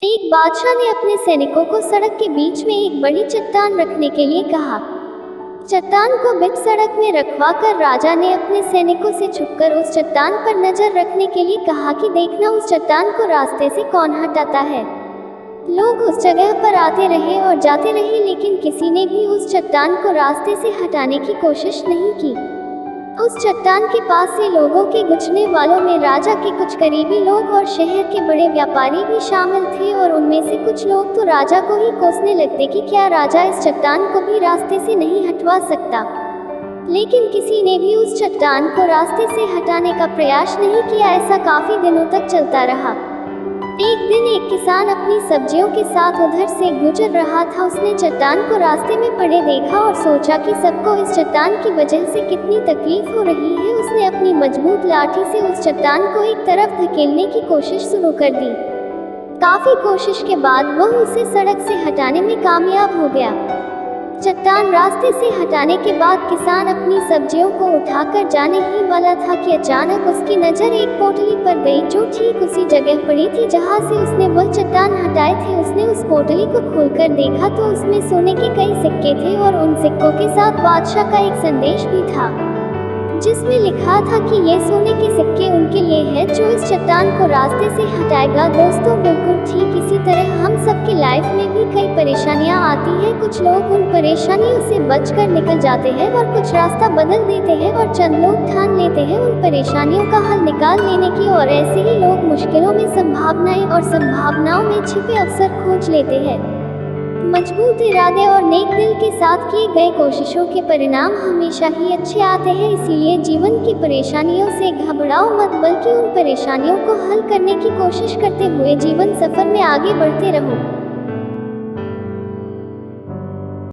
एक बादशाह ने अपने सैनिकों को सड़क के बीच में एक बड़ी चट्टान रखने के लिए कहा। चट्टान को बीच सड़क में रखवाकर राजा ने अपने सैनिकों से छुपकर उस चट्टान पर नजर रखने के लिए कहा कि देखना उस चट्टान को रास्ते से कौन हटाता है। लोग उस जगह पर आते रहे और जाते रहे, लेकिन किसी ने भी उस चट्टान को रास्ते से हटाने की कोशिश नहीं की। उस चट्टान के पास से लोगों के गुजरने वालों में राजा के कुछ करीबी लोग और शहर के बड़े व्यापारी भी शामिल थे, और उनमें से कुछ लोग तो राजा को ही कोसने लगते कि क्या राजा इस चट्टान को भी रास्ते से नहीं हटवा सकता। लेकिन किसी ने भी उस चट्टान को रास्ते से हटाने का प्रयास नहीं किया। ऐसा काफी दिनों तक चलता रहा। एक दिन एक किसान अपनी सब्जियों के साथ उधर से गुजर रहा था। उसने चट्टान को रास्ते में पड़े देखा और सोचा कि सबको इस चट्टान की वजह से कितनी तकलीफ हो रही है। उसने अपनी मजबूत लाठी से उस चट्टान को एक तरफ धकेलने की कोशिश शुरू कर दी। काफी कोशिश के बाद वह उसे सड़क से हटाने में कामयाब हो गया। चट्टान रास्ते से हटाने के बाद किसान अपनी सब्जियों को उठाकर जाने ही वाला था कि अचानक उसकी नज़र एक पोटली पर गई, जो ठीक उसी जगह पड़ी थी जहां से उसने वह चट्टान हटाए थे। उसने उस पोटली को खोलकर देखा तो उसमें सोने के कई सिक्के थे, और उन सिक्कों के साथ बादशाह का एक संदेश भी था, जिसमें लिखा था कि ये सोने के सिक्के उनके लिए है जो इस चट्टान को रास्ते से हटाएगा। दोस्तों, बिल्कुल ठीक इसी तरह हम सबकी लाइफ में भी कई परेशानियां आती हैं। कुछ लोग उन परेशानियों से बचकर निकल जाते हैं और कुछ रास्ता बदल देते हैं, और चंद लोग ठान लेते हैं उन परेशानियों का हल निकाल लेने की, और ऐसे ही लोग मुश्किलों में संभावनाएं और संभावनाओं में छिपे अवसर खोज लेते हैं। मजबूत इरादे और नेक दिल के साथ किए गए कोशिशों के परिणाम हमेशा ही अच्छे आते हैं। इसीलिए जीवन की परेशानियों से घबराओ मत, बल्कि उन परेशानियों को हल करने की कोशिश करते हुए जीवन सफर में आगे बढ़ते रहो।